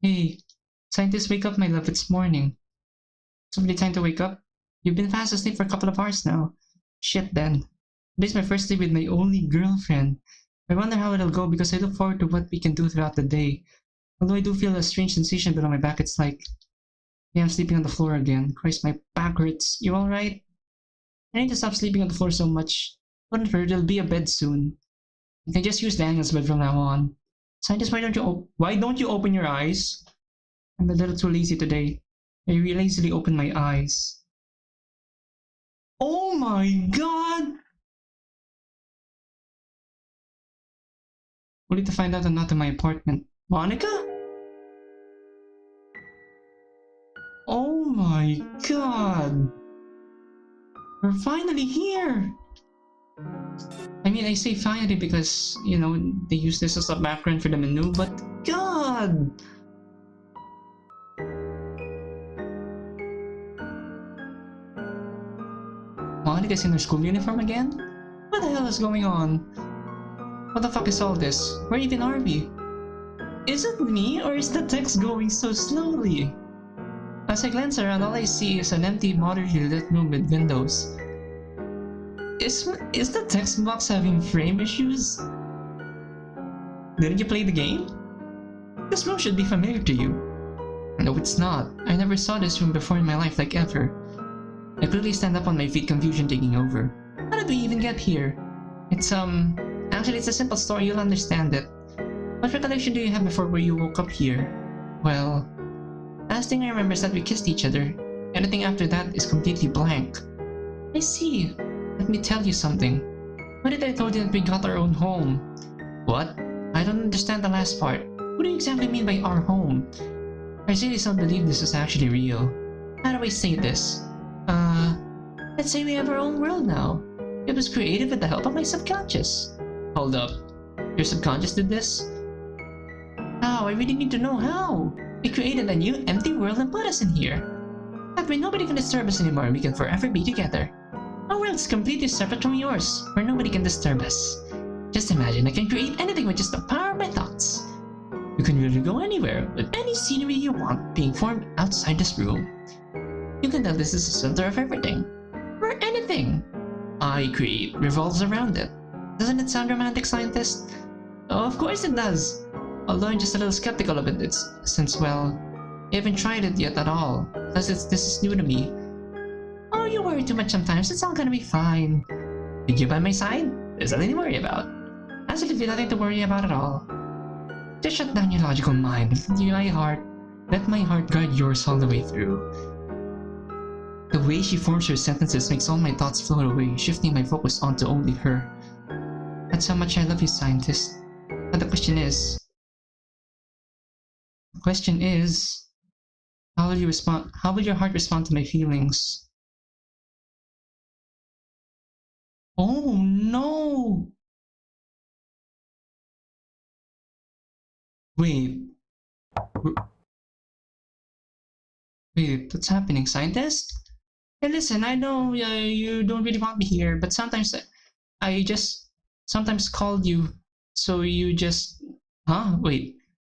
Hey, scientist, wake up, my love. It's morning. It's already time to wake up. You've been fast asleep for a couple of hours now. Shit, then. Today's my first day with my only girlfriend. I wonder how it'll go because I look forward to what we can do throughout the day. Although I do feel a strange sensation below my back, it's like, yeah, I'm sleeping on the floor again. Christ, my back hurts. You alright? I need to stop sleeping on the floor so much. Don't worry, there'll be a bed soon. You can just use Daniel's bed from now on. Scientist, why don't you open your eyes? I'm a little too lazy today. I lazily opened my eyes. Oh my god! Only to find out I'm not in my apartment. Monica? Oh my god! We're finally here! I mean, I say finally because, you know, they use this as a background for the menu, but god! Monica's in her school uniform again? What the hell is going on? What the fuck is all this? Where even are we? Is it me, or is the text going so slowly? As I glance around, all I see is an empty, moderately lit room with windows. Is the text box having frame issues? Didn't you play the game? This room should be familiar to you. No, it's not. I never saw this room before in my life, like ever. I quickly stand up on my feet, confusion taking over. How did we even get here? Actually it's a simple story, you'll understand it. What recollection do you have before where you woke up here? Well, last thing I remember is that we kissed each other. Anything after that is completely blank. I see. Let me tell you something. What did I told you that we got our own home? What? I don't understand the last part. What do you exactly mean by our home? I seriously don't believe this is actually real. How do I say this? Let's say we have our own world now. It was created with the help of my subconscious. Hold up. Your subconscious did this? How? I really need to know how. It created a new empty world and put us in here. That way nobody can disturb us anymore and we can forever be together. Our world is completely separate from yours, where nobody can disturb us. Just imagine I can create anything with just the power of my thoughts. You can really go anywhere, with any scenery you want being formed outside this room. You can tell this is the center of everything. Where anything I create revolves around it. Doesn't it sound romantic, scientist? Oh, of course it does. Although I'm just a little skeptical of it since, well, I haven't tried it yet at all. Plus, this is new to me. Oh, you worry too much sometimes. It's all gonna be fine. With you by my side, there's nothing to worry about. Absolutely nothing to worry about at all. Just shut down your logical mind. Let my heart guide yours all the way through. The way she forms her sentences makes all my thoughts float away, shifting my focus onto only her. That's how much I love you, scientist. But the question is, how will you respond? How will your heart respond to my feelings? Oh no! Wait. Wait, what's happening, scientist? Hey, listen, I know you don't really want me here, but sometimes I just sometimes called you, so you just, huh? Wait,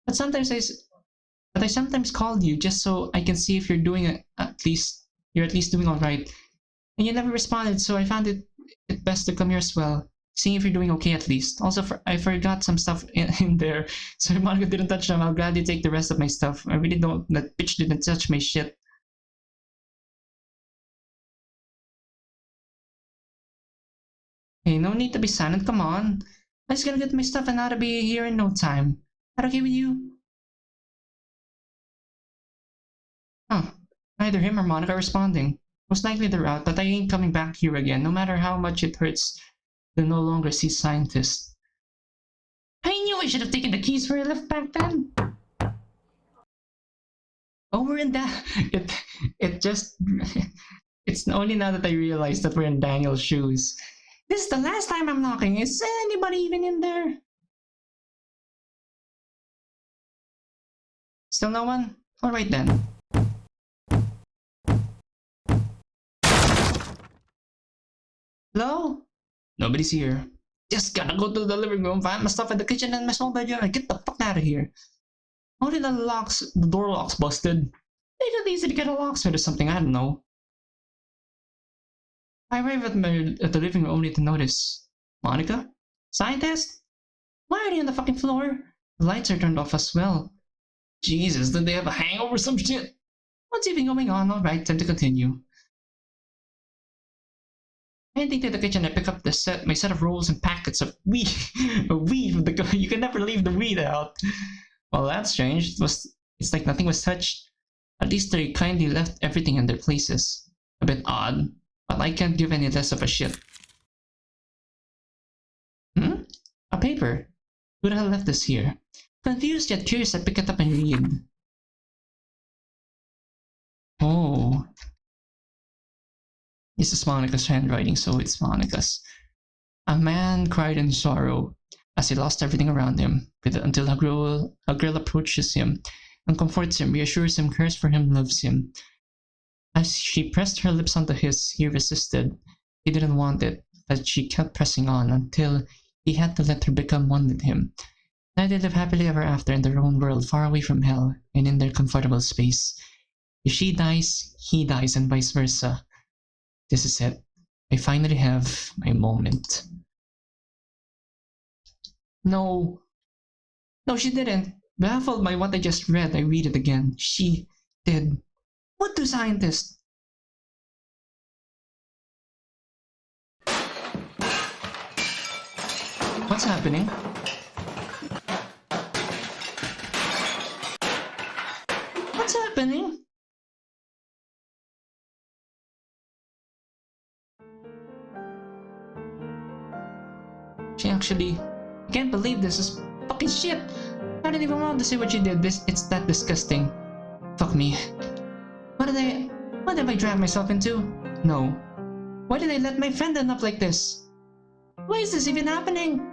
but I sometimes called you just so I can see if you're doing you're at least doing all right, and you never responded, so I found it best to come here as well, seeing if you're doing okay at least. Also, I forgot some stuff in there, so if Monica didn't touch them, I'll gladly take the rest of my stuff. I really don't. That bitch didn't touch my shit. Hey, no need to be silent, come on. I'm just gonna get my stuff and I'll be here in no time. That okay with you? Huh. Neither him or Monica are responding. Most likely they're out, but I ain't coming back here again, no matter how much it hurts to no longer see scientists. I knew I should have taken the keys where I left back then. Oh, we're in that. It just. It's only now that I realized that we're in Daniel's shoes. This is the last time I'm knocking. Is anybody even in there? Still no one? Alright then. Hello? Nobody's here. Just gotta go to the living room, find my stuff in the kitchen and my small bedroom and get the fuck out of here. Only the door lock's busted. They could easily get a locksmith or something, I don't know. I arrive at the living room only to notice. Monica? Scientist? Why are they on the fucking floor? The lights are turned off as well. Jesus, did they have a hangover or some shit? What's even going on? Alright, time to continue. Heading to the kitchen, I pick up my set of rolls and packets of weed. Weed from the you can never leave the weed out. Well, that's strange. It's like nothing was touched. At least they kindly left everything in their places. A bit odd, but I can't give any less of a shit. A paper. Who the hell left this here? Confused yet curious, I pick it up and read. Oh. This is Monica's handwriting, so it's Monica's. A man cried in sorrow as he lost everything around him, until a girl approaches him and comforts him, reassures him, cares for him, loves him. As she pressed her lips onto his, he resisted. He didn't want it, but she kept pressing on until he had to let her become one with him. Now they live happily ever after in their own world, far away from hell, and in their comfortable space. If she dies, he dies, and vice versa. This is it. I finally have my moment. No. No, she didn't. Baffled by what I just read, I read it again. She did. What do scientists? What's happening? What's happening? She actually... I can't believe this is fucking shit! I didn't even want to say what she did. It's that disgusting. Fuck me. What have I dragged myself into? No. Why did I let my friend end up like this? Why is this even happening?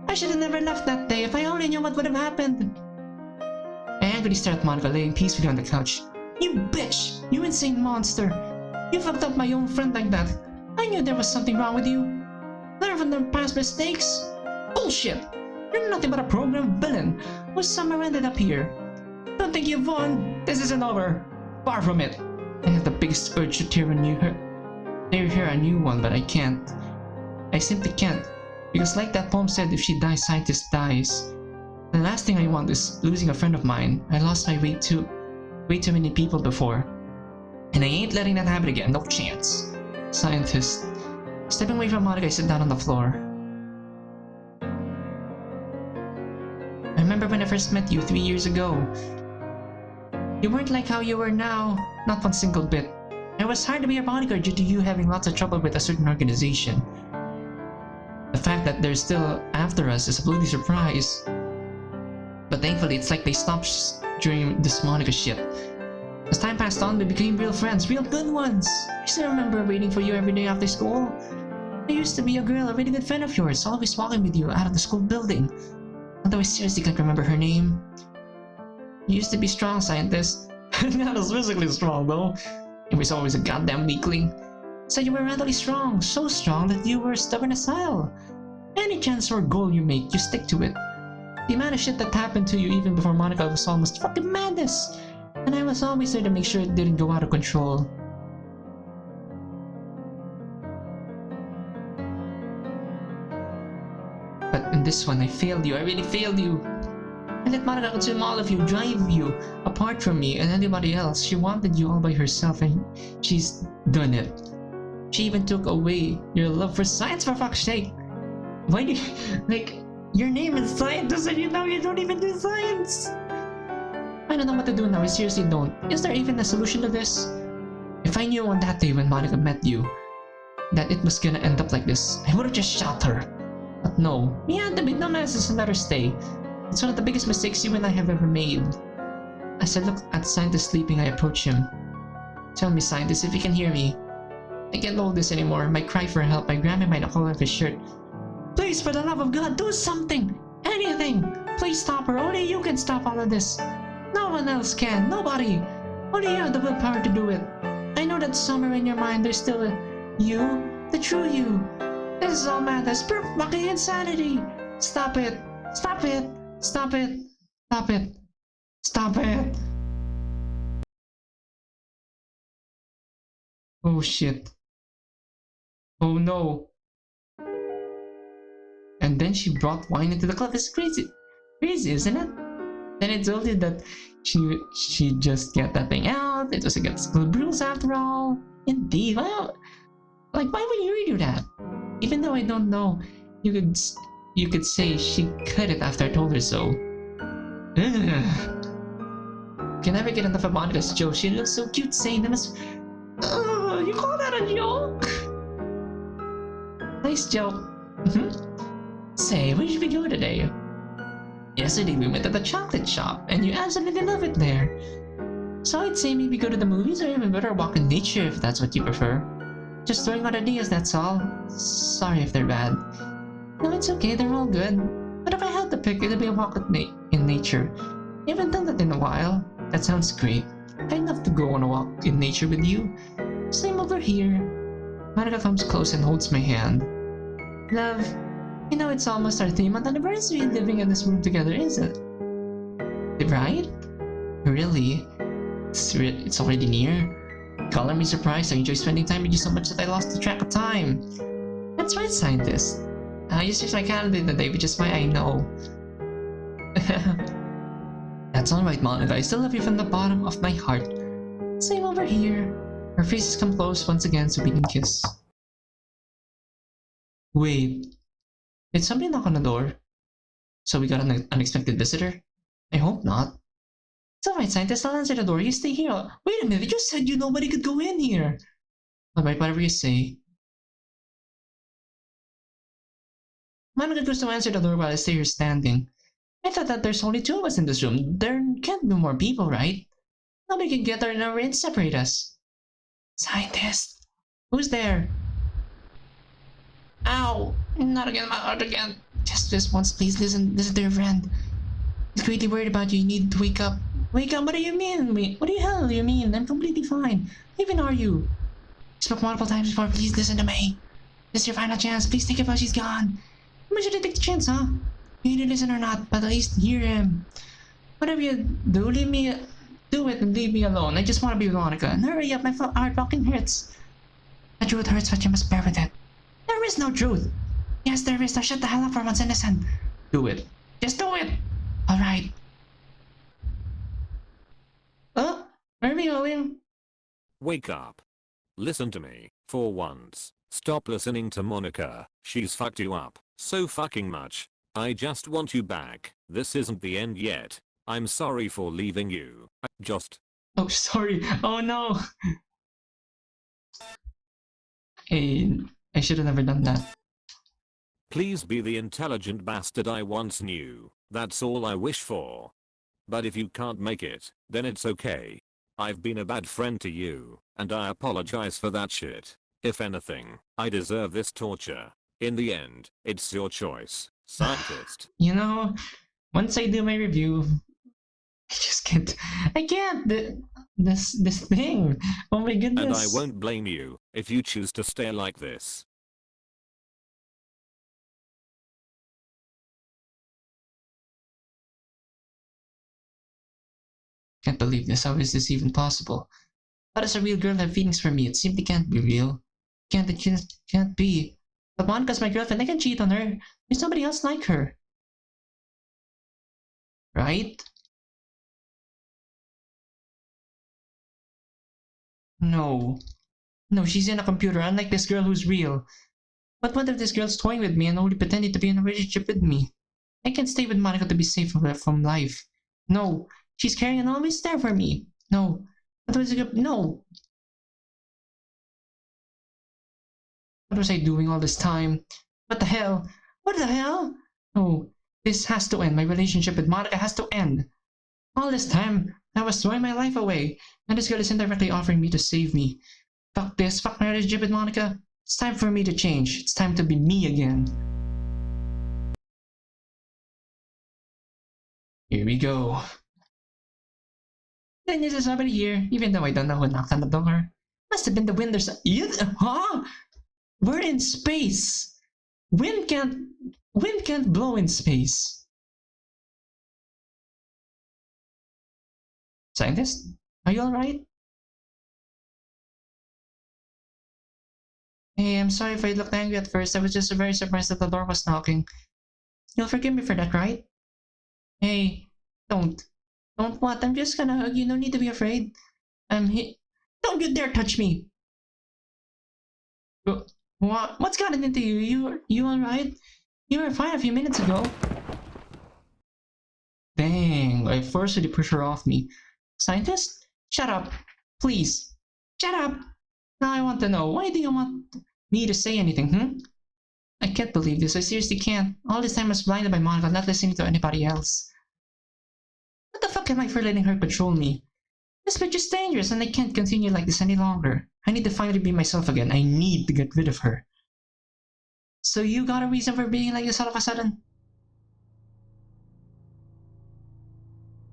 I should have never left that day. If I only knew what would have happened. I angrily stare at Monica laying peacefully on the couch. You bitch! You insane monster! You fucked up my own friend like that. I knew there was something wrong with you. Learn from their past mistakes. Bullshit! You're nothing but a programmed villain who somehow ended up here. Don't think you've won. This isn't over. Far from it. I have the biggest urge to tear a new one, but I can't. I simply can't. Because like that poem said, if she dies, scientist dies. The last thing I want is losing a friend of mine. I lost my way too many people before. And I ain't letting that happen again. No chance. Scientist. Stepping away from Monica, I sit down on the floor. I remember when I first met you 3 years ago. You weren't like how you are now. Not one single bit. It was hard to be a bodyguard due to you having lots of trouble with a certain organization. The fact that they're still after us is a bloody surprise. But thankfully, it's like they stopped during this Monica shit. As time passed on, we became real friends, real good ones. I still remember waiting for you every day after school. I used to be a girl, a really good friend of yours, always walking with you out of the school building. Although I seriously can't remember her name. You used to be strong, scientist. Not as physically strong, though. It was always a goddamn weakling. So you were mentally strong, so strong that you were stubborn as hell. Any chance or goal you make, you stick to it. The amount of shit that happened to you even before Monica was almost fucking madness. And I was always there to make sure it didn't go out of control. But in this one, I failed you. I really failed you. I let Monica consume all of you, drive you apart from me and anybody else. She wanted you all by herself and she's done it. She even took away your love for science, for fuck's sake. Why do you... like, your name is scientist and you know you don't even do science. I don't know what to do now, I seriously don't. Is there even a solution to this? If I knew on that day when Monica met you that it was gonna end up like this, I would've just shot her. But no, we had to be dumbasses and let her stay. It's one of the biggest mistakes you and I have ever made. As I look at Scientist sleeping, I approach him. Tell me, Scientist, if you can hear me. I can't hold this anymore. My cry for help, I grab him by the collar of his shirt. Please, for the love of God, do something! Anything! Please stop her. Only you can stop all of this. No one else can. Nobody. Only you have the willpower to do it. I know that somewhere in your mind there's still a you, the true you. This is all madness, pure fucking insanity. Stop it. Stop it. Stop it. Stop it. Stop it! Oh shit. Oh no. And then she brought wine into the club. It's crazy. Crazy, isn't it? Then I told you that she just get that thing out. It was against club rules after all. Indeed. Well, like, why would you redo that? Even though I don't know, you could say she cut it after I told her so. Ugh. Can never get enough of Monica's joke. She looks so cute saying them as... Ugh, you call that a joke? Nice joke. Say, where should we go today? Yesterday we went to the chocolate shop, and you absolutely love it there. So I'd say maybe go to the movies, or even better walk in nature if that's what you prefer. Just throwing out ideas, that's all. Sorry if they're bad. No, it's okay, they're all good. But if I had to pick, it'd be a walk in nature. I haven't done that in a while. That sounds great. I'd love to go on a walk in nature with you. Same over here. Monica comes close and holds my hand. Love, you know it's almost our 3-month anniversary living in this room together, isn't it? Right? Really? It's already near? Color me surprised. I enjoy spending time with you so much that I lost the track of time. That's right, scientist. I just used my calendar today, which is why I know. That's alright, Monica. I still love you from the bottom of my heart. Same over here. Our faces come close once again so we can kiss. Wait. Did somebody knock on the door? So we got an unexpected visitor? I hope not. It's alright, scientist. I'll answer the door. You stay here. Wait a minute. You just said nobody could go in here. Alright, whatever you say. Monica goes to answer the door while I stay here standing. I thought that there's only 2 of us in this room. There can't be more people, right? Nobody can get there and separate us. Scientist! Who's there? Ow! Not again, my heart again. Just once, please listen to your friend. He's greatly worried about you. You need to wake up. Wake up? What do you mean? What the hell do you mean? I'm completely fine. How even are you? I spoke multiple times before. Please listen to me. This is your final chance. Please think about she's gone. How much should I take the chance, huh? You need to listen or not, but at least hear him. Whatever you do, do it and leave me alone. I just want to be with Monica. And hurry up, my heart fucking hurts. The truth hurts, but you must bear with it. There is no truth. Yes, there is. Now shut the hell up for once and listen. Do it. Just do it. Alright. Oh, where are we going? Wake up. Listen to me, for once. Stop listening to Monica. She's fucked you up so fucking much. I just want you back. This isn't the end yet. I'm sorry for leaving you. Oh, sorry. Oh no. Hey, I should have never done that. Please be the intelligent bastard I once knew. That's all I wish for. But if you can't make it, then it's okay. I've been a bad friend to you, and I apologize for that shit. If anything, I deserve this torture. In the end, it's your choice, scientist. You know, once I do my review, I just can't. I can't. This thing. Oh my goodness. And I won't blame you if you choose to stay like this. Can't believe this. How is this even possible? How does a real girl have feelings for me? It simply can't be real. It can't be. But Monica's my girlfriend. I can cheat on her. There's nobody else like her. Right? No. No, she's in a computer, unlike this girl who's real. But what if this girl's toying with me and only pretending to be in a relationship with me? I can't stay with Monica to be safe from life. No. She's caring and always there for me. No. No. What was I doing all this time? What the hell? What the hell? No. This has to end. My relationship with Monica has to end. All this time, I was throwing my life away, and this girl is indirectly offering me to save me. Fuck this. Fuck my relationship with Monica. It's time for me to change. It's time to be me again. Here we go. Then there's somebody here, even though I don't know who knocked on the door. Must have been the wind or something. Huh? We're in space. Wind can't blow in space. Scientist? Are you alright? Hey, I'm sorry if I looked angry at first. I was just very surprised that the door was knocking. You'll forgive me for that, right? Hey, don't. Don't what? I'm just gonna hug you. No need to be afraid. I'm here. Don't you dare touch me! What? What's gotten into you? You alright? You were fine a few minutes ago. Dang, I forcibly push her off me. Scientist? Shut up. Please. Shut up! Now I want to know, why do you want me to say anything, I can't believe this, I seriously can't. All this time I was blinded by Monica, not listening to anybody else. What the fuck am I for letting her control me? This bitch is dangerous and I can't continue like this any longer. I need to finally be myself again. I need to get rid of her. So you got a reason for being like this all of a sudden?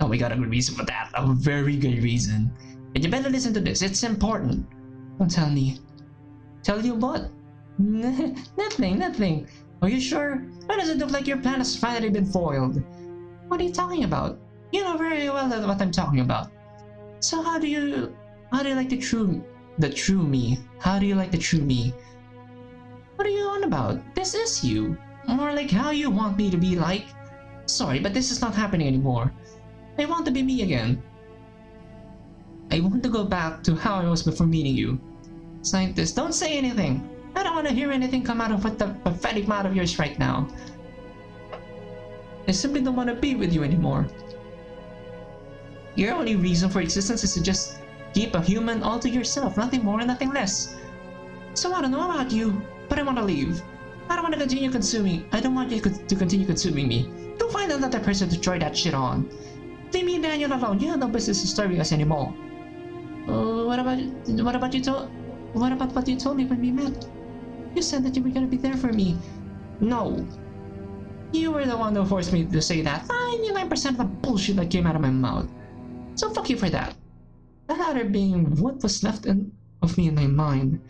Oh, we got a good reason for that. A very good reason. And you better listen to this. It's important. Don't tell me. Tell you what? Nothing. Are you sure? Why does it look like your plan has finally been foiled? What are you talking about? You know very well what I'm talking about. So how do you like the true me? How do you like the true me? What are you on about? This is you. More like how you want me to be like. Sorry, but this is not happening anymore. I want to be me again. I want to go back to how I was before meeting you. Scientist, don't say anything. I don't want to hear anything come out of what the pathetic mouth of yours right now. I simply don't want to be with you anymore. Your only reason for existence is to just keep a human all to yourself, nothing more and nothing less. So I don't know about you, but I want to leave. I don't want to continue consuming. I don't want you to continue consuming me. Go find another person to try that shit on. Leave me and Daniel alone. You have no business disturbing us anymore. What about what you told me when we met? You said that you were gonna be there for me. No. You were the one who forced me to say that 99% of the bullshit that came out of my mouth. So fuck you for that. The latter being what was left of me in my mind.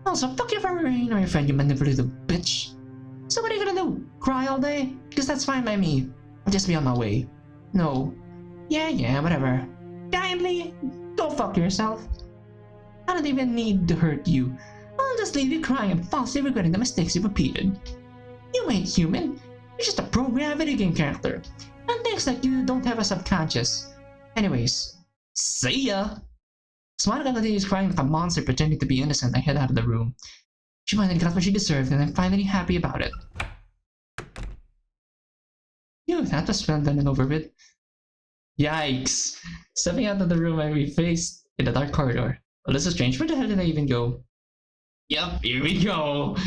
Also, fuck you for ruining your friend, you manipulative bitch. So what are you gonna do? Cry all day? Because that's fine by me. I'll just be on my way. No. Yeah, whatever. Kindly, go fuck yourself. I don't even need to hurt you. I'll just leave you crying and falsely regretting the mistakes you repeated. You ain't human. You're just a programmed video game character. And things like you don't have a subconscious. Anyways, see ya! So Monica continues crying like a monster pretending to be innocent. I head out of the room. She finally got what she deserved and I'm finally happy about it. Phew, that was well done and over with. Yikes! Stepping out of the room, I faced in a dark corridor. Well, this is strange. Where the hell did I even go? Yep, here we go!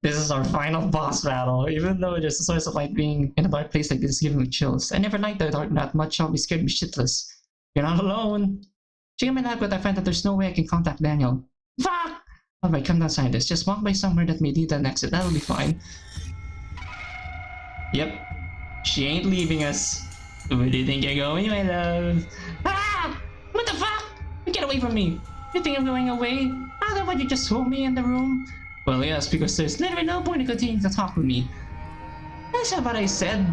This is our final boss battle. Even though there's a source of light, being in a dark place like this is giving me chills. I never liked the dark that much, I'll be scared me shitless. You're not alone! Checking my lab, but I find that there's no way I can contact Daniel. Fuck! Alright, come down, scientist. Just walk by somewhere that may lead to an exit. That'll be fine. Yep. She ain't leaving us. Where do you think you're going, my love? Ah! What the fuck? Get away from me! You think I'm going away? How about you just hold me in the room? Well, yes, because there's literally no point in continuing to talk with me. That's not what I said.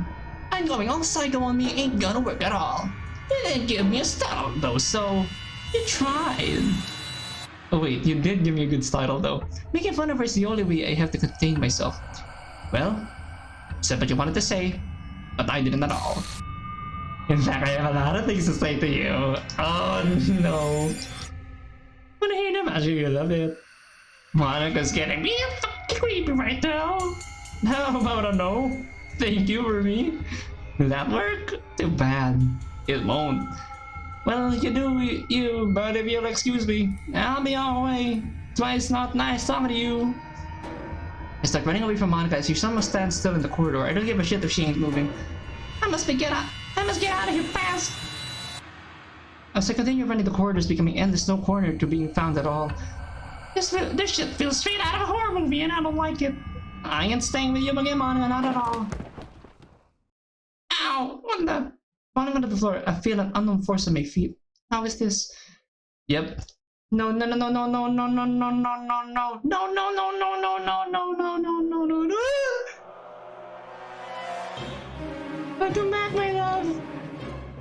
I'm going all psycho on me ain't gonna work at all. You didn't give me a startle though, so you tried. Oh wait, you did give me a good startle though. Making fun of her is the only way I have to contain myself. Well, said what you wanted to say, but I didn't at all. In fact, I have a lot of things to say to you. Oh no. Wanna hear them? Actually, you love it. Monica's getting me fucking creepy right now. How about a no? Thank you for me. Will that work? Too bad. It won't. Well, you do you, but if you'll excuse me, I'll be on my way. Twice not nice talking to you. I start running away from Monica as she somehow stands still in the corridor. I don't give a shit if she ain't moving. I must get out of here fast! As I continue running, the corridors becoming endless, no corner to being found at all. This shit feels straight out of a horror movie and I don't like it. I ain't staying with you again, Monica, not at all. Ow! What the? Falling onto the floor, I feel an unknown force on my feet. How is this? Yep. No. Welcome back, my love.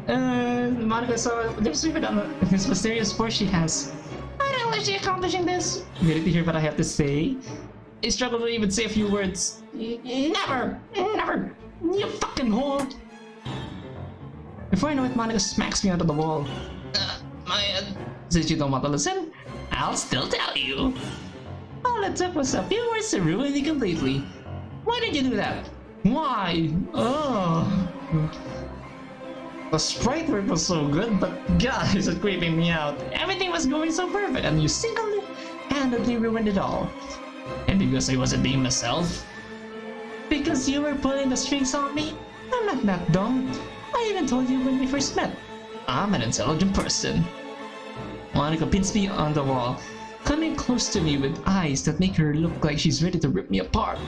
Monica saw there's even on this mysterious force she has. I don't know if she's accomplishing this. Ready to hear what I have to say? I struggle to even say a few words. Never! Never! You fucking whore! Before I know it, Monica smacks me onto the wall. Since you don't want to listen, I'll still tell you. All it took was a few words to ruin you completely. Why did you do that? Why? Oh. The sprite work was so good, but God, is it creeping me out. Everything was going so perfect, and you single-handedly ruined it all. And because I wasn't being myself? Because you were pulling the strings on me? I'm not that dumb. I even told you when we first met. I'm an intelligent person. Monica pins me on the wall, coming close to me with eyes that make her look like she's ready to rip me apart.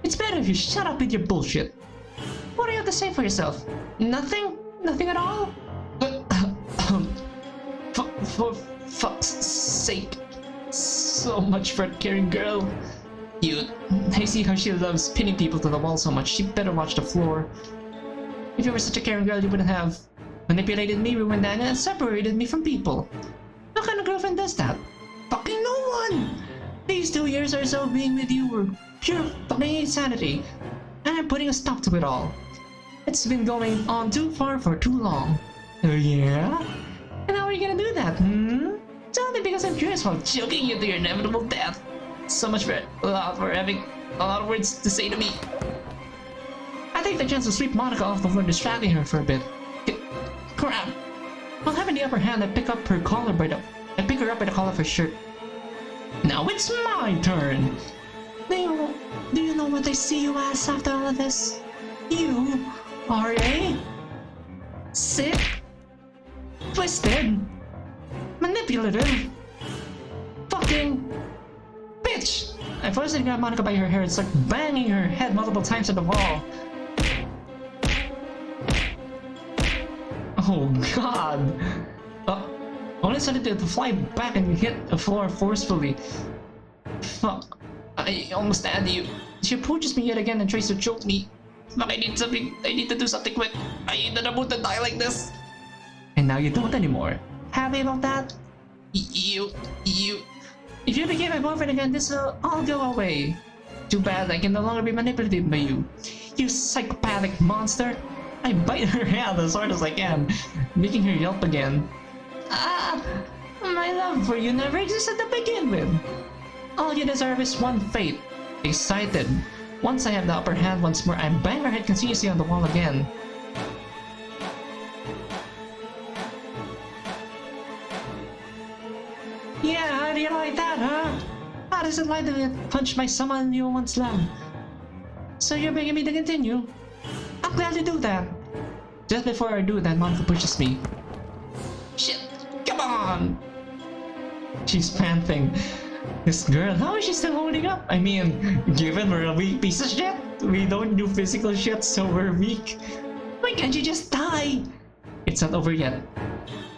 It's better if you shut up with your bullshit. What do you have to say for yourself? Nothing? Nothing at all? For fuck's sake. So much for a caring girl. Cute. I see how she loves pinning people to the wall so much, she better watch the floor. If you were such a caring girl, you wouldn't have manipulated me, ruined Dana, and separated me from people. What kind of girlfriend does that? Fucking no one! These 2 years or so being with you were pure fucking insanity, and I'm putting a stop to it all. It's been going on too far for too long. Oh yeah? And how are you gonna do that, It's only because I'm curious while choking you to your inevitable death. So much for having a lot of words to say to me. I take the chance to sweep Monica off the floor, distracting her for a bit. Crap! While having the upper hand, I pick her up by the collar of her shirt. Now it's my turn! Do you know what I see you as after all of this? You are a sick, twisted, manipulative, fucking bitch! I forcibly grab Monica by her hair and start banging her head multiple times on the wall. Oh god! Only started to fly back and hit the floor forcefully. Fuck. I almost had you. She approaches me yet again and tries to choke me. Fuck, I need to do something quick. I ended up to die like this. And now you don't anymore. Happy about that? You. If you became my boyfriend again, this will all go away. Too bad I can no longer be manipulated by you. You psychopathic monster. I bite her hand as hard as I can, making her yelp again. My love for you never existed to begin with. All you deserve is one fate. Excited. Once I have the upper hand once more, I bang her head continuously on the wall again. Yeah, how do you like that, huh? How does it like to punch my someone you once loved? So you're begging me to continue? I'm glad to do that. Just before I do that, Monica pushes me. Shit, come on! She's panting. This girl, how is she still holding up? I mean, given we're a weak piece of shit, we don't do physical shit, so we're weak. Why can't you just die? It's not over yet.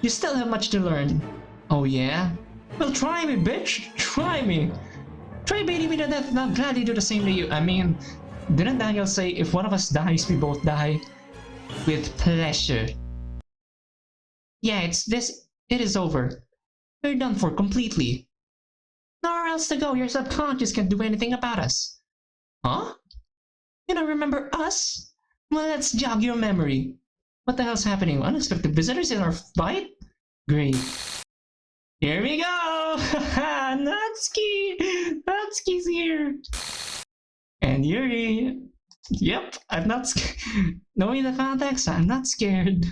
You still have much to learn. Oh yeah? Well, try me, bitch! Try me! Try beating me to death and I'll gladly do the same to you. I mean, didn't Daniel say if one of us dies, we both die? With pleasure. Yeah, it is over. You're done for completely. Nowhere else to go, your subconscious can't do anything about us. Huh? You don't remember us? Well, let's jog your memory. What the hell's happening? Unexpected visitors in our fight? Great. Here we go! Haha, Natsuki! Natsuki's here! And Yuri. Yep, I'm not scared. Knowing the context, I'm not scared.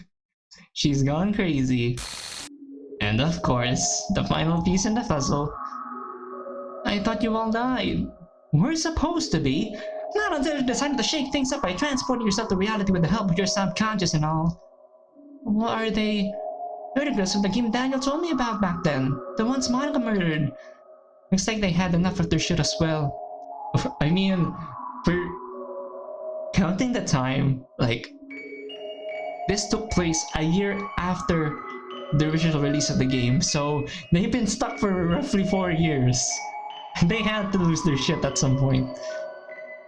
She's gone crazy. And of course, the final piece in the puzzle. I thought you all died. We're supposed to be. Not until you decided to shake things up by transporting yourself to reality with the help of your subconscious and all. What are they? They're the girls from the game Daniel told me about back then. The ones Monica murdered. Looks like they had enough of their shit as well. I mean, for counting the time, like, this took place a year after the original release of the game, so they've been stuck for roughly 4 years. They had to lose their shit at some point.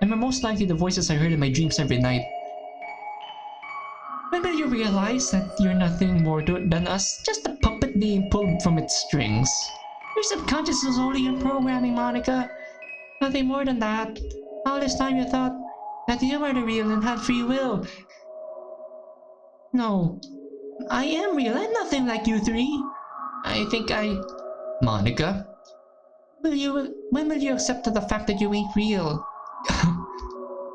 And were most likely the voices I heard in my dreams every night. When will you realize that you're nothing more than us, just a puppet being pulled from its strings? Your subconscious is only your programming, Monica. Nothing more than that. All this time you thought that you were the real and had free will. No, I am real. I'm nothing like you three. Monica? When will you accept the fact that you ain't real?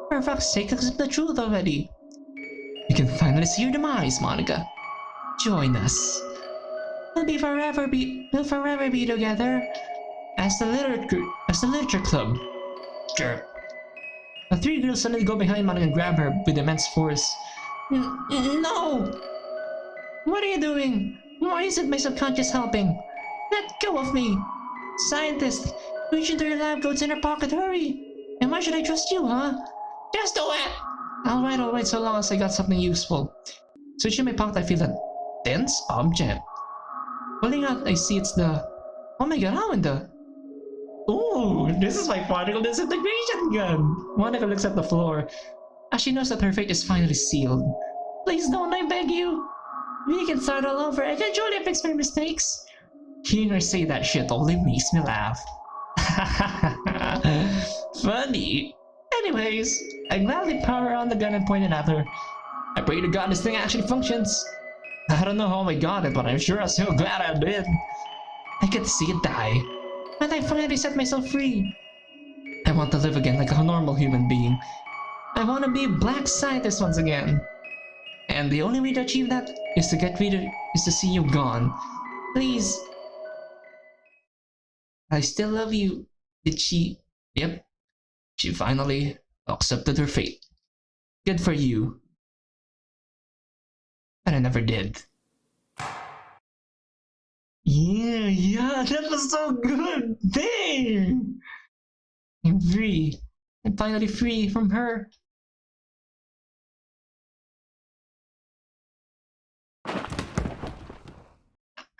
For fuck's sake, accept the truth already. You can finally see your demise, Monica. Join us. We'll forever be together as the literature club. Sure. The three girls suddenly go behind Monica and grab her with immense force. No! What are you doing? Why isn't my subconscious helping? Let go of me! Scientist, reach into your lab coats in her pocket, hurry! And why should I trust you, huh? Just do it! Alright, so long as I got something useful. Switching my pocket, I feel a dense object. Pulling out, I see it's the... Oh my god, how in the... Ooh, this is my particle disintegration gun! Monica looks at the floor, as she knows that her fate is finally sealed. Please don't, I beg you! We can start all over, I can surely fix my mistakes! Hearing her say that shit only makes me laugh. Funny! Anyways, I gladly power on the gun and point it at her. I pray to God this thing actually functions. I don't know how I got it, but I'm sure I'm so glad I did. I get to see it die. And I finally set myself free. I want to live again like a normal human being. I want to be a black scientist once again. And the only way to achieve that is to see you gone. Please. I still love you. Did she? Yep. She finally accepted her fate. Good for you. But I never did. Yeah, that was so good! Dang! I'm free. I'm finally free from her.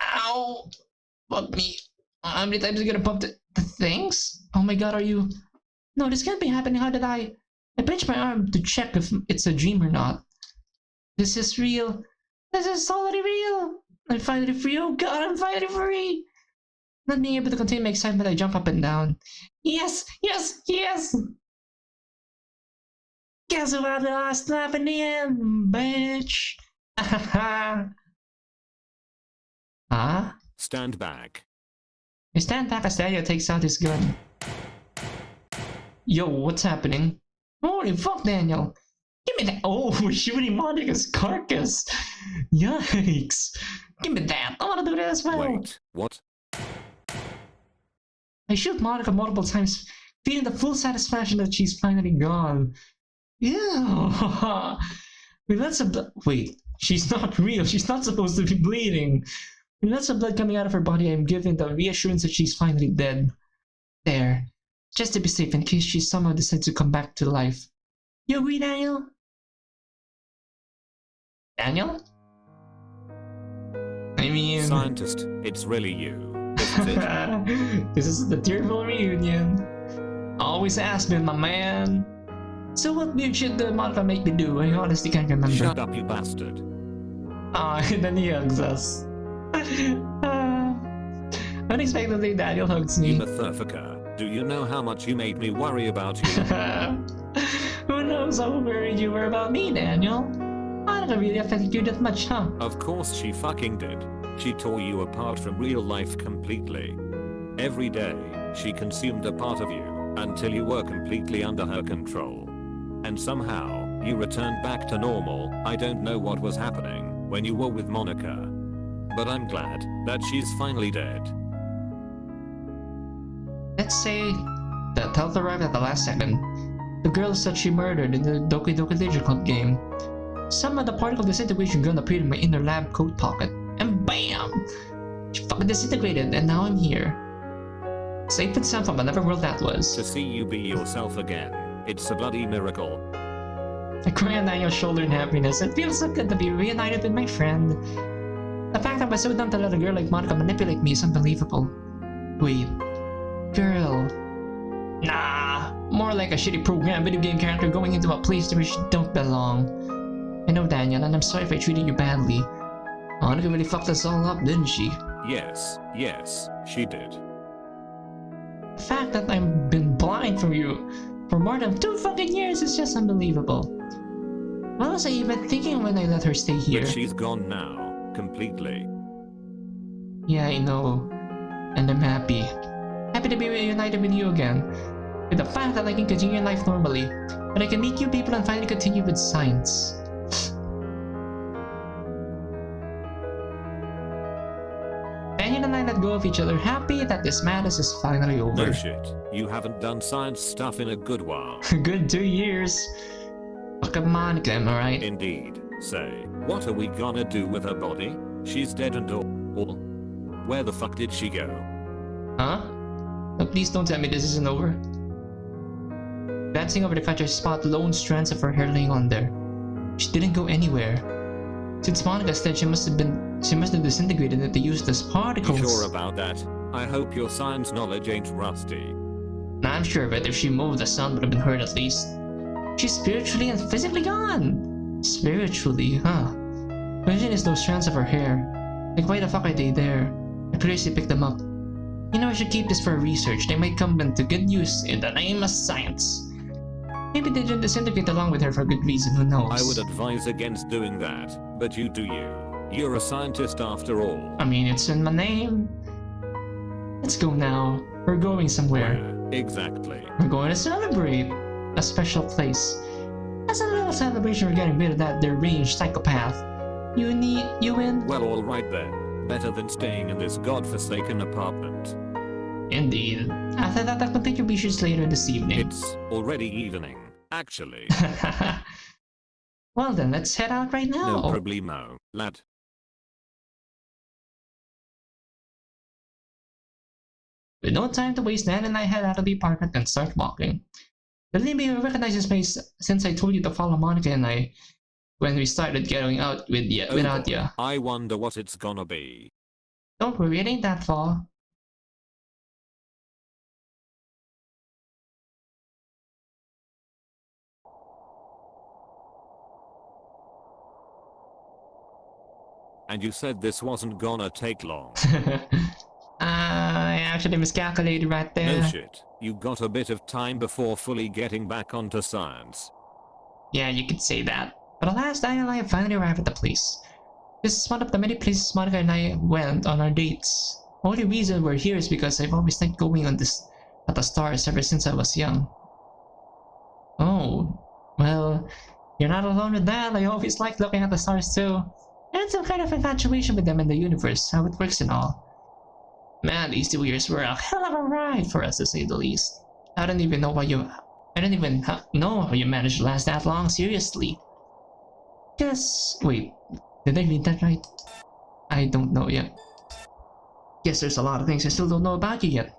Ow! Fuck me. How many times are you gonna pump the things? Oh my god, are you... No, this can't be happening. How did I pinched my arm to check if it's a dream or not. This is real. This is totally real. I'm finally free. Oh god, I'm finally free. Not being able to contain my excitement, I jump up and down. Yes, yes, yes! Guess who had the last laugh in the end, bitch? Huh? Stand back. I stand back as Daniel takes out his gun. Yo, what's happening? Holy fuck, Daniel! Give me that! Oh, we're shooting Monica's carcass! Yikes! Give me that! I wanna do that as well! Wait, what? I shoot Monica multiple times, feeling the full satisfaction that she's finally gone. Yeah. With lots of blood. Wait, she's not real. She's not supposed to be bleeding. With lots of blood coming out of her body, I'm given the reassurance that she's finally dead. There. Just to be safe in case she somehow decides to come back to life. You agree, Daniel? Daniel? I mean... Scientist, it's really you. This is it. This is the tearful reunion. Always ask me, my man. So what weird shit did Monica make me do? I honestly can't remember. Shut up, you bastard. And then he hugs us. Unexpectedly, Daniel hugs me. You motherfucker, do you know how much you made me worry about you? Who knows how worried you were about me, Daniel? Monica really affected you that much, huh? Of course she fucking did. She tore you apart from real life completely. Every day, she consumed a part of you, until you were completely under her control. And somehow, you returned back to normal. I don't know what was happening when you were with Monica. But I'm glad that she's finally dead. Let's say that health arrived at the last second. The girl said she murdered in the Doki Doki Literature Club game. Somehow the particle disintegration gun appeared in my inner lab coat pocket. And BAM! She fucking disintegrated, and now I'm here. Safe and sound from whatever world that was. To see you be yourself again, it's a bloody miracle. I cry on Daniel's shoulder in happiness. It feels so good to be reunited with my friend. The fact that I was so dumb to let a girl like Monica manipulate me is unbelievable. Wait. Girl. Nah. More like a shitty program video game character going into a place where she don't belong. I know, Daniel, and I'm sorry if I treated you badly. Monica really fucked us all up, didn't she? Yes, she did. The fact that I've been blind from you for more than 2 fucking years is just unbelievable. What was I even thinking when I let her stay here? But she's gone now, completely. Yeah, I know. And I'm happy. Happy to be reunited with you again. With the fact that I can continue life normally, but I can meet you people and finally continue with science. Daniel and I let go of each other, happy that this madness is finally over. No shit, you haven't done science stuff in a good while. Good 2 years. Fuck up Monica, am I right? Indeed. Say, what are we gonna do with her body? She's dead and all. Where the fuck did she go? Huh? Oh, please don't tell me this isn't over. Glancing over the couch, I spot lone strands of her hair laying on there. She didn't go anywhere. Since Monica said she must have disintegrated into useless particles. You sure about that? I hope your science knowledge ain't rusty. I'm sure of it. If she moved, the sound would have been heard at least. She's spiritually and physically gone. Spiritually, huh? Question is those strands of her hair. Like, why the fuck are they there? I curiously picked them up. You know, I should keep this for research. They might come into good use in the name of science. Maybe they didn't disintegrate along with her for good reason, who knows? I would advise against doing that, but you do you. You're a scientist after all. I mean, it's in my name. Let's go now. We're going somewhere. Where? Exactly. We're going to celebrate a special place. As a little celebration, we're getting rid of that deranged psychopath. You in? Well, alright then. Better than staying in this godforsaken apartment. Indeed. After that, I'll continue research later this evening. It's already evening, actually. Well then, let's head out right now. No problemo, lad. With no time to waste, Dan and I head out of the apartment and start walking. Believe me, you recognize this place since I told you to follow Monica and I when we started getting out without ya. I wonder what it's gonna be. Don't worry, it ain't that far. And you said this wasn't gonna take long. I actually miscalculated right there. No shit, you got a bit of time before fully getting back onto science. Yeah, you could say that. But alas, Daniel and I have finally arrived at the place. This is one of the many places Monica and I went on our dates. Only reason we're here is because I've always liked going at the stars ever since I was young. Oh, well, you're not alone with that. I always liked looking at the stars too. And some kind of infatuation with them in the universe, how it works and all. Man, these 2 years were a hell of a ride for us, to say the least. I don't even know how you managed to last that long, seriously. Wait, did I read that right? I don't know yet. Guess there's a lot of things I still don't know about you yet.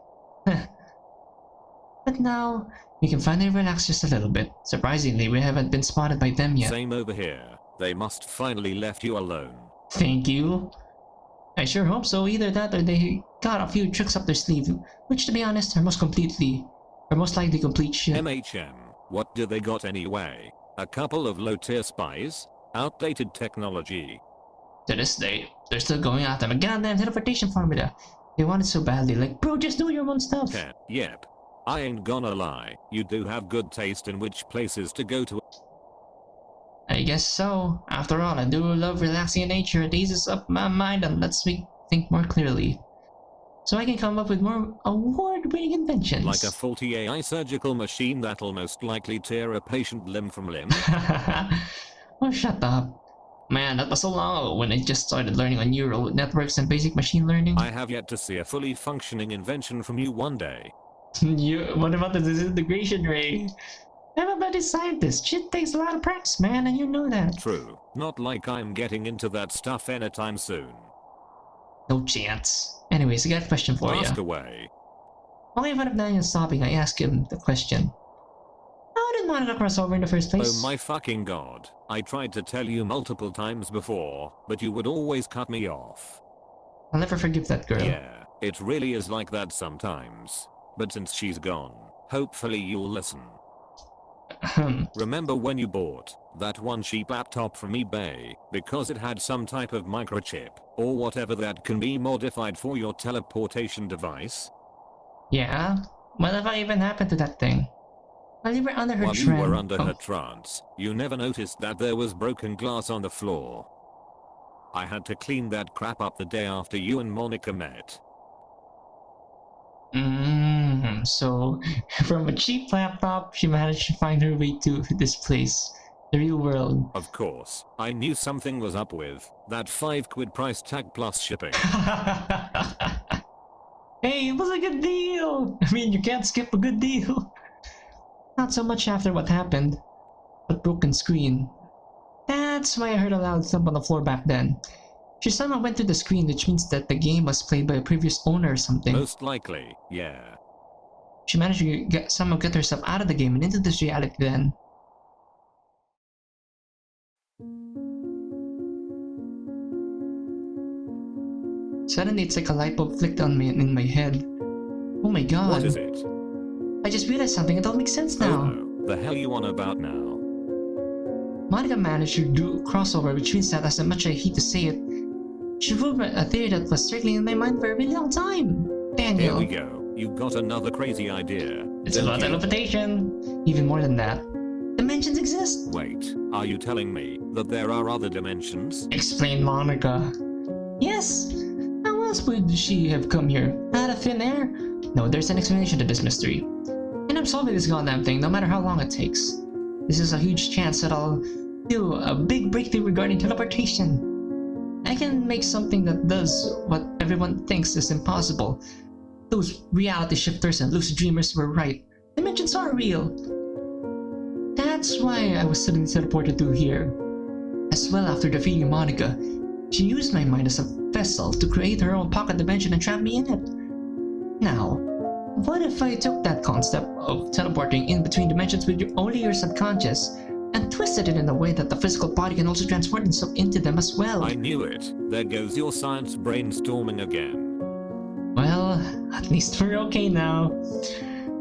But now, we can finally relax just a little bit. Surprisingly, we haven't been spotted by them yet. Same over here. They must finally left you alone. Thank you. I sure hope so. Either that or they got a few tricks up their sleeve, which to be honest are most likely complete shit. MHM, what do they got anyway? A couple of low-tier spies? Outdated technology. To this day, they're still going after a goddamn teleportation formula. They want it so badly, like, bro, just do your own stuff. Yep. I ain't gonna lie, you do have good taste in which places to go to. I guess so. After all, I do love relaxing in nature. It eases up my mind and lets me think more clearly. So I can come up with more award-winning inventions. Like a faulty AI surgical machine that'll most likely tear a patient limb from limb. Oh, shut up. Man, that was so long ago when I just started learning on neural networks and basic machine learning. I have yet to see a fully functioning invention from you one day. What about the disintegration ray? I'm a bloody scientist. Shit takes a lot of practice, man, and you know that. True. Not like I'm getting into that stuff anytime soon. No chance. Anyways, I got a question for you. Ask away. While in front of Daniel sobbing, I asked him the question. How did Monica cross over in the first place? Oh my fucking god. I tried to tell you multiple times before, but you would always cut me off. I'll never forgive that girl. Yeah, it really is like that sometimes. But since she's gone, hopefully you'll listen. Remember when you bought that one cheap laptop from eBay because it had some type of microchip or whatever that can be modified for your teleportation device? Yeah? Whatever even happened to that thing? While you were under her While you were trance. under her trance, you never noticed that there was broken glass on the floor. I had to clean that crap up the day after you and Monica met. So from a cheap laptop, she managed to find her way to this place, the real world. Of course, I knew something was up with that £5 price tag plus shipping. Hey, it was a good deal! I mean, you can't skip a good deal. Not so much after what happened, but broken screen. That's why I heard a loud thump on the floor back then. She somehow went through the screen, which means that the game was played by a previous owner or something. Most likely, yeah. She managed to somehow get herself out of the game and into this reality then. Suddenly it's like a light bulb flicked on me in my head. Oh my god. What is it? I just realized something, it all makes sense now. Oh no, the hell you on about now? Monica managed to do a crossover, which means that as much as I hate to say it, she proved a theory that was circling in my mind for a really long time. Daniel. Here we go, you got another crazy idea. It's about teleportation. Even more than that. Dimensions exist. Wait, are you telling me that there are other dimensions? Explained Monica. Yes. How else would she have come here? Out of thin air? No, there's an explanation to this mystery. And I'm solving this goddamn thing no matter how long it takes. This is a huge chance that I'll do a big breakthrough regarding teleportation. I can make something that does what everyone thinks is impossible. Those reality shifters and lucid dreamers were right. Dimensions are real. That's why I was suddenly teleported through here. As well, after defeating Monica, she used my mind as a vessel to create her own pocket dimension and trap me in it. Now, what if I took that concept of teleporting in between dimensions with only your subconscious and twisted it in a way that the physical body can also transport itself into them as well? I knew it. There goes your science brainstorming again. Well, at least we're okay now.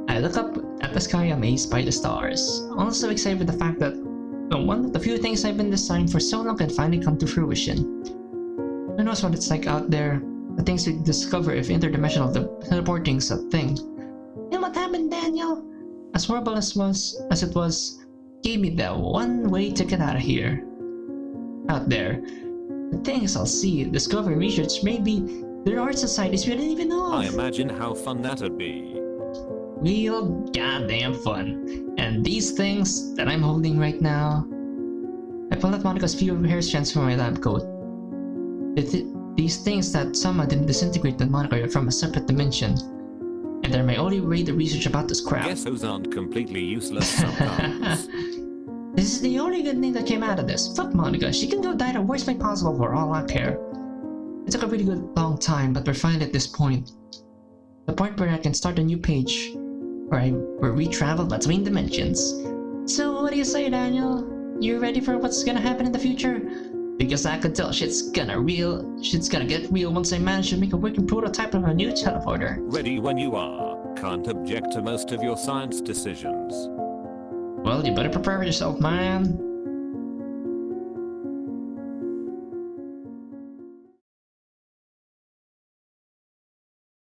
I look up at the sky amazed by the stars. Also excited with the fact that one of the few things I've been designing for so long can finally come to fruition. Who knows what it's like out there, the things we discover if interdimensional teleporting's a thing. And what happened, Daniel? As horrible as it was, gave me the one way to get out of here. Out there, the things I'll see, discover, research, maybe there are societies we didn't even know of. I imagine how fun that'd be. Real goddamn fun. And these things that I'm holding right now, I pulled out Monica's few hair strands from my lab coat. These things that somehow didn't disintegrate when Monica from a separate dimension. And they're my only way to research about this crap. Guess those aren't completely useless sometimes. This is the only good thing that came out of this. Fuck Monica, she can go die the worst way possible for all I care. It took a really good long time, but we're finally at this point. The point where I can start a new page, where we travel between dimensions. So what do you say, Daniel? You ready for what's gonna happen in the future? Because I could tell shit's gonna get real once I manage to make a working prototype of a new teleporter. Ready when you are. Can't object to most of your science decisions. Well, you better prepare yourself, man.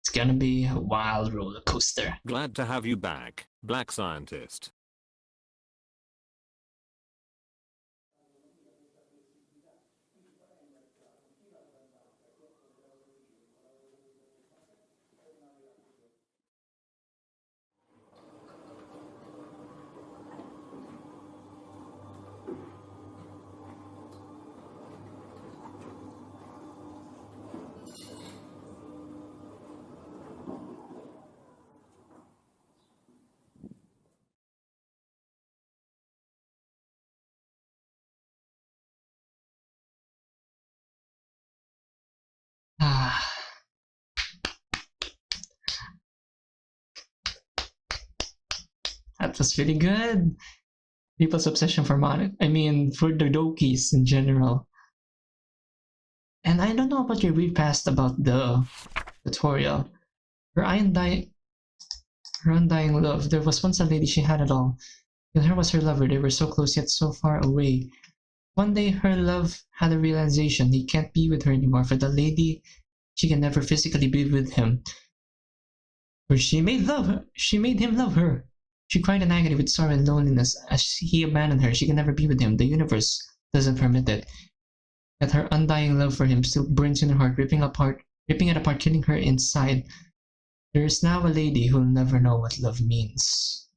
It's gonna be a wild roller coaster. Glad to have you back, Black Scientist. Ah. That was really good. People's obsession for for the Dokis in general. And I don't know about your read past about the tutorial. Her undying love. There was once a lady, she had it all. Yet her was her lover. They were so close yet so far away. One day her love had a realization. He can't be with her anymore. For the lady, she can never physically be with him. For she made him love her. She cried in agony with sorrow and loneliness as he abandoned her. She can never be with him. The universe doesn't permit it. Yet her undying love for him still burns in her heart, ripping it apart, killing her inside. There is now a lady who'll never know what love means.